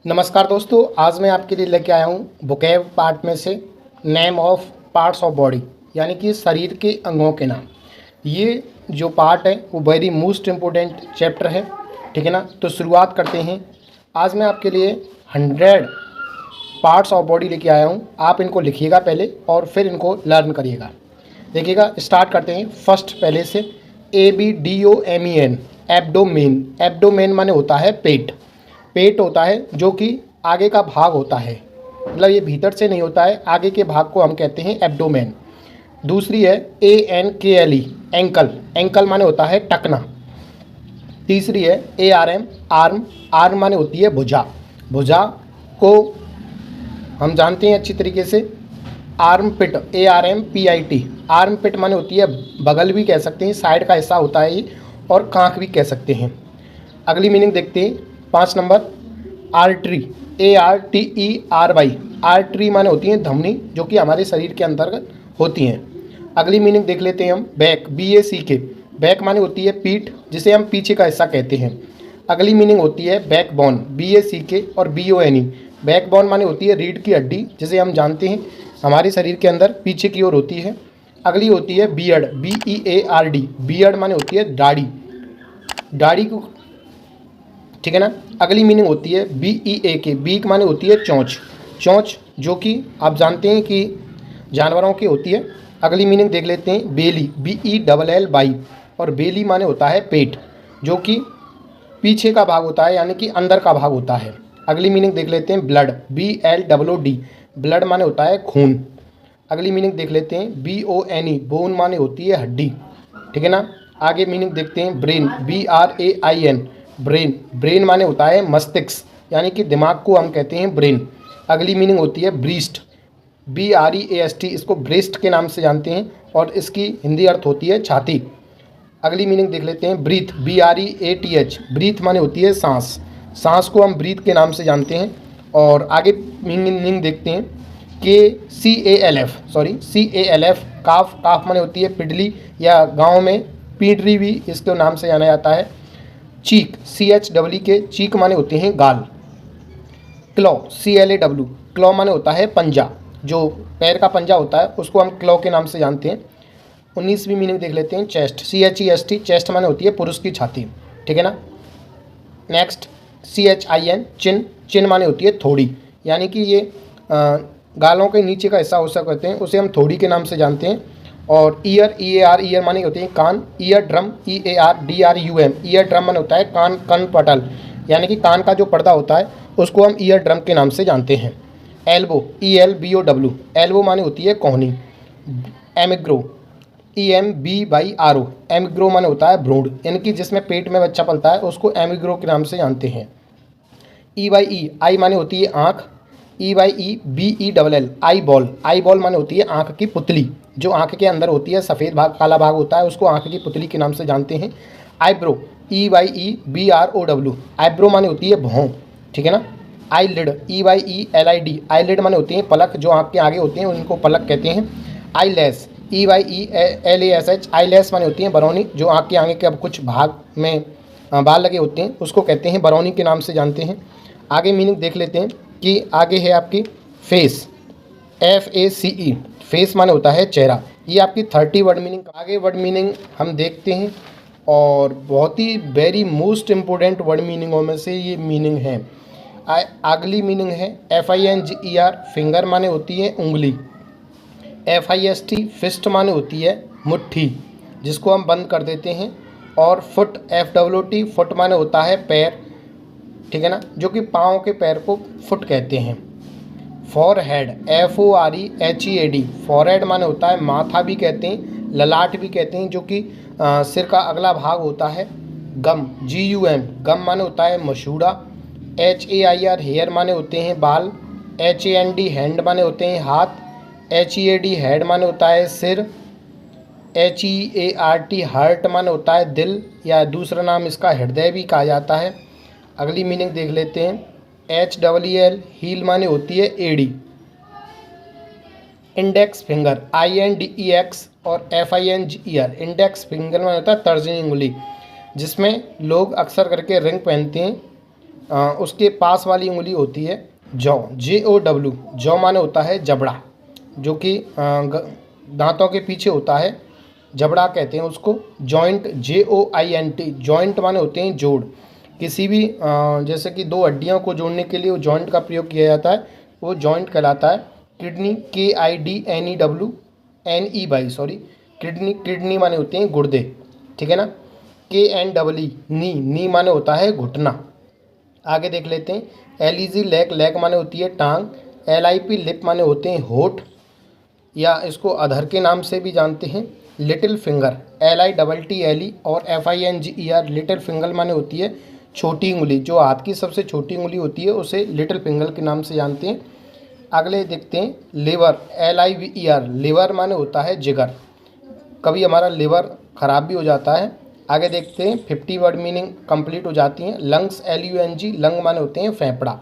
नमस्कार दोस्तों, आज मैं आपके लिए लेके आया हूँ वोकैब पार्ट में से name of parts of body, यानी कि शरीर के अंगों के नाम। ये जो पार्ट है वो वेरी मोस्ट इम्पोर्टेंट चैप्टर है, ठीक है ना। तो शुरुआत करते हैं। आज मैं आपके लिए 100 पार्ट्स ऑफ बॉडी लेके आया हूँ। आप इनको लिखिएगा पहले और फिर इनको लर्न करिएगा। देखिएगा, स्टार्ट करते हैं फर्स्ट पहले से। ABDOMEN, abdomen. एब्डोमेन माने होता है पेट। पेट होता है जो कि आगे का भाग होता है, मतलब ये भीतर से नहीं होता है, आगे के भाग को हम कहते हैं एब्डोमेन। दूसरी है ANKLE, एंकल। एंकल माने होता है टकना। तीसरी है ARM, आर्म। आर्म माने होती है भुजा। भुजा को हम जानते हैं अच्छी तरीके से आर्म पिट, ARMPIT। आर्म पिट माने होती है बगल भी कह सकते हैं, साइड का हिस्सा होता है ये, और कांख भी कह सकते हैं। अगली मीनिंग देखते हैं 5 नंबर, आर्टरी, ARTERY। आर्टरी माने होती हैं धमनी, जो कि हमारे शरीर के अंतर्गत होती हैं। अगली मीनिंग देख लेते हैं हम, बैक, BACK। बैक माने होती है पीठ, जिसे हम पीछे का हिस्सा कहते हैं। अगली मीनिंग होती है बैकबोन, BACK और BONE। बैकबोन माने होती है रीढ़ की हड्डी, जिसे हम जानते हैं हमारे शरीर के अंदर पीछे की ओर होती है। अगली होती है बियर्ड, BEARD। बियर्ड माने होती है दाढ़ी, दाढ़ी को, ठीक है ना। अगली मीनिंग होती है BEAK। बीक माने होती है चोंच। चोंच जो कि आप जानते हैं कि जानवरों की होती है। अगली मीनिंग देख लेते हैं बेली, BELLY। और बेली माने होता है पेट, जो कि पीछे का भाग होता है, यानी कि अंदर का भाग होता है। अगली मीनिंग देख लेते हैं ब्लड, BLOOD। ब्लड माने होता है खून। अगली मीनिंग देख लेते हैं BONE। बोन माने होती है हड्डी, ठीक है ना। आगे मीनिंग देखते हैं ब्रेन, BRAIN। ब्रेन, ब्रेन माने होता है मस्तिष्क, यानी कि दिमाग को हम कहते हैं ब्रेन। अगली मीनिंग होती है ब्रीस्ट, BREAST। इसको ब्रेस्ट के नाम से जानते हैं और इसकी हिंदी अर्थ होती है छाती। अगली मीनिंग देख लेते हैं ब्रीथ, BREATH। ब्रीथ माने होती है सांस। सांस को हम ब्रीथ के नाम से जानते हैं। और आगे मीनिंग देखते हैं CALF। काफ, काफ माने होती है पिडली, या गांव में पीडरी भी इसके नाम से जाना जाता है। चीक, CHEEK। चीक माने होते हैं गाल। Claw, CLAW। क्लॉ माने होता है पंजा, जो पैर का पंजा होता है उसको हम क्लॉ के नाम से जानते हैं। 19वीं मीनिंग देख लेते हैं चेस्ट, CHEST। चेस्ट माने होती है पुरुष की छाती, ठीक है ना। नेक्स्ट CHIN, चिन। चिन माने होती है थोड़ी, यानी कि ये गालों के नीचे का हिस्सा हो सकते हैं, उसे हम थोड़ी के नाम से जानते हैं। और ईयर, EAR। ईयर माने होते हैं कान। Ear drum, EARDRUM। Ear drum माने होता है कान, कन पटल, यानी कि कान का जो पर्दा होता है उसको हम ईयर ड्रम के नाम से जानते हैं। Elbow, ELBOW। एल्बो माने होती है कोहनी। एमिग्रो, EMBRO। एमिग्रो माने होता है भ्रूण, यानी कि जिसमें पेट में बच्चा पलता है उसको एमिग्रो के नाम से जानते हैं। EYE, आई माने होती है आँख। EYEBELL, eye ball. Eye ball माने होती है आँख की पुतली, जो आँख के अंदर होती है, सफ़ेद भाग काला भाग होता है, उसको आँख की पुतली के नाम से जानते हैं। Eyebrow, EYEBROW। आईब्रो माने होती है भौं, ठीक है ना। Eyelid, EYELID। आईलिड माने होती हैं पलक, जो आँख के आगे होते हैं उनको पलक कहते हैं। Eyelash, EYELASH। आईलैश माने होती हैं बरौनी, जो आँख के आगे के अब कुछ भाग में बाल लगे होते हैं उसको कहते हैं बरौनी के नाम से जानते हैं। आगे मीनिंग देख लेते हैं कि आगे है आपकी फेस, FACE। फेस माने होता है चेहरा। ये आपकी 30 वर्ड मीनिंग। आगे वर्ड मीनिंग हम देखते हैं, और बहुत ही वेरी मोस्ट इम्पोर्टेंट वर्ड मीनिंगों में से ये मीनिंग है। अगली मीनिंग है FINGER। फिंगर माने होती है उंगली। FIST, फिस्ट माने होती है मुट्ठी, जिसको हम बंद कर देते हैं। और फुट, FWT। फुट माने होता है पैर, ठीक है ना, जो कि पाँव के पैर को फुट कहते हैं। Forehead, FOREHEAD। फॉरहेड माने होता है माथा भी कहते हैं, ललाट भी कहते हैं, जो कि सिर का अगला भाग होता है। गम, GUM। गम माने होता है मसूड़ा। HAIR, हेयर माने होते हैं बाल। HAND, हैंड माने होते हैं हाथ। HEAD, हेड माने होता है सिर। HEART, हार्ट माने होता है दिल, या दूसरा नाम इसका हृदय भी कहा जाता है। अगली मीनिंग देख लेते हैं HEEL, हील माने होती है एड़ी। इंडेक्स फिंगर, INDEX और FINGER। इंडेक्स फिंगर माने होता है तर्जनी उंगली, जिसमें लोग अक्सर करके रिंग पहनते हैं उसके पास वाली उंगली होती है जॉ, JOW। जॉ माने होता है जबड़ा, जो कि दांतों के पीछे होता है, जबड़ा कहते हैं उसको। जॉइंट, JOINT, जॉइंट माने होते हैं जोड़। किसी भी जैसे कि दो हड्डियों को जोड़ने के लिए वो जॉइंट का प्रयोग किया जाता है, वो जॉइंट कहलाता है। किडनी, KIDNEW, सॉरी, किडनी माने होते हैं गुर्दे, ठीक है ना। KNEE, नी माने होता है घुटना। आगे देख लेते हैं। LEG, लेग माने होती है टांग। LIP, लिप माने होते हैं होठ, या इसको अधर के नाम से भी जानते हैं। लिटिल फिंगर, LITTLE और FINGER, लिटिल फिंगर माने होती है छोटी उंगली। जो हाथ की सबसे छोटी उंगली होती है उसे लिटिल फिंगर के नाम से जानते हैं। अगले देखते हैं लिवर, LIVER, लिवर माने होता है जिगर। कभी हमारा लिवर ख़राब भी हो जाता है। आगे देखते हैं 50 वर्ड मीनिंग कंप्लीट हो जाती हैं। लंग्स, LUNG, लंग माने होते हैं फेफड़ा।